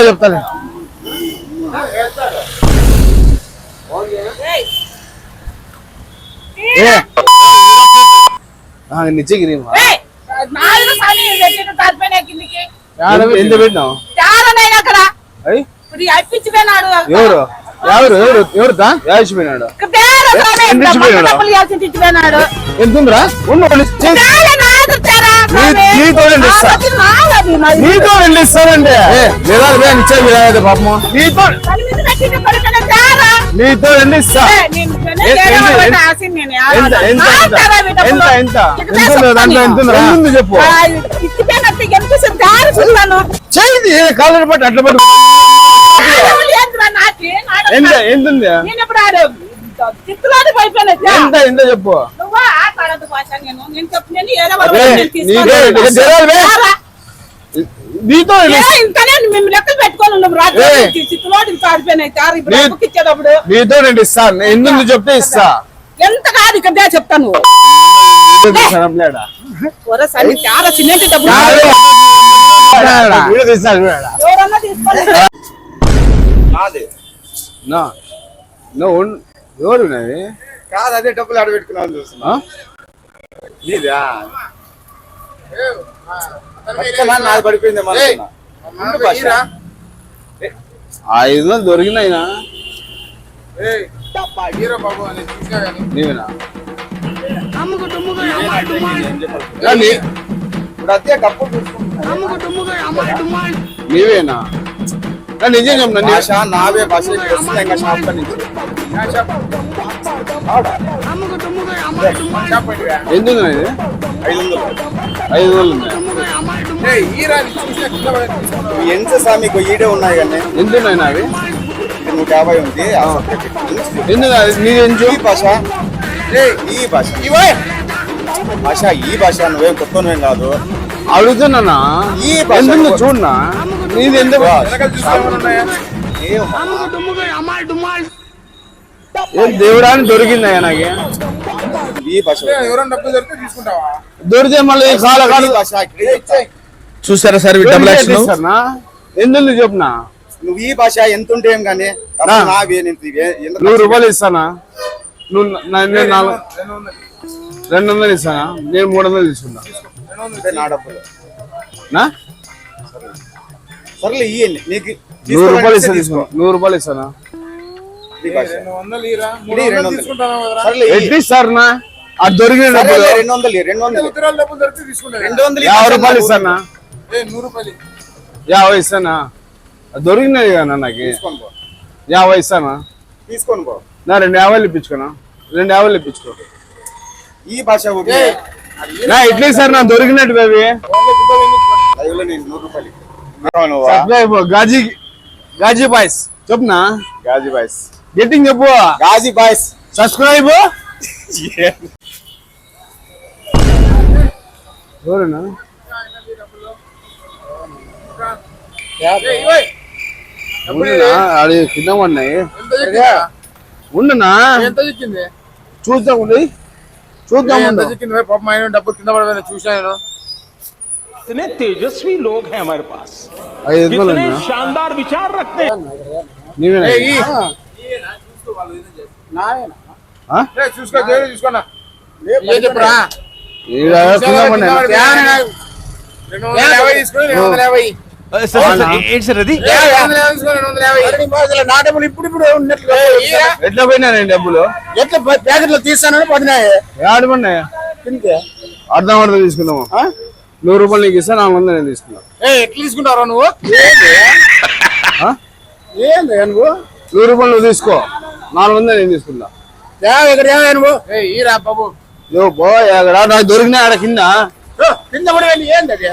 చెప్తాలే నిజగిరి ఎంత పెట్టినావు ఎవరు ఎవరు ఎవరు ఎవరుతా యాచిపోయినాడు ఎంతుందిరా నీతో వెళ్ళిస్తానండి లేదా పాపము నీతో వెళ్ళిస్తా ఎంత చెప్పు చేయి కాళ్ళ పట్టు అట్లా పట్టు ఎంత ఎంతుంది ఎంత ఎంత చెప్పు నీతో నేను ఇస్తాను ఎందుకు చెప్తే ఇస్తా ఎంత కాదు ఇక్కడ చెప్తాను ఎవరు కాదు అదే డబ్బులు ఆడబెట్టుకున్నాను చూస్తున్నా నీదా నాది పడిపోయింది 500 దొరికినాయినా నీవేనా నీవేనా నిజం చెప్పిన నావే బస్ షాప్ నుంచి ఎందుకు ఇది 500 ఎంత సామికు ఈడే ఉన్నాయి కానీ ఎంత ఉన్నాయి అవి 150 ఉంది ఎందుకు భాష ఈ భాష భాష ఈ భాష నువ్వేం కొత్త నువ్వేం కాదు అడుగుతున్నా ఈ ఎందుకు చూడనా నీది ఎందుకు దేవుడాన్ని దొరికిందయ్యా నాకు ఈ భాష ఎవరైనా డబ్బులు దొరికితే తీసుకుంటావా దొరికితే మళ్ళీ కాల భాష చూసారా సార్ ఎందుకు చెప్పునా నువ్వు ఈ భాష ఎంత ఉంటే ఏం కానీ 100 రూపాయలు ఇస్తానా నువ్వు 200 ఇస్తానా నేను 300 తీసుకున్నా నా డబ్బులు సర్లే ఇయ్యండి నీకు 100 రూపాయలు ఇస్తా తీసుకో 100 రూపాయలు ఇస్తానా సార్నా అది దొరికిన 200 రూపాయలు ఇస్తానా 50 ఇస్తానా దొరికినది కదా నాకు 50 ఇస్తానా తీసుకొని పో నా 250 ఇప్పించుకోనా 250 ఇప్పించుకో ఈ భాష నా ఇట్లే సార్ నా దొరికినట్టు బాబీ గాజీ బాయ్స్ చెప్పునా గాజీ బాయ్స్ గెట్టింగ్ చెప్పు గాజీ బాయ్స్ సబ్స్క్రైబ్ ఎవరేనా అది కింద ఉన్నాయి ఉండనా చూద్దాం చూద్దాం డబ్బులు కింద పడవేనా చూసాను इतने तेजस्वी लोग हैं हमारे पास, कितने शानदार विचार रखते हैं। ఎట్లా పోయినాయండి డబ్బులు ఎట్లా ప్యాకెట్లో తీస్తానని పడినాయి ఆడమన్నాయా అర్థం తీసుకుందాము 100 రూపాయలు నీకు ఇస్తా 400 నేను తీసుకున్నా ఎట్లా తీసుకుంటారా నువ్వు ఏంది నువ్వు 100 రూపాయలు నువ్వు తీసుకో 400 నేను తీసుకున్నా నువ్వు ఈరా బాబు నువ్వు పో నాకు దొరికినా ఆడ కింద ఏంది అది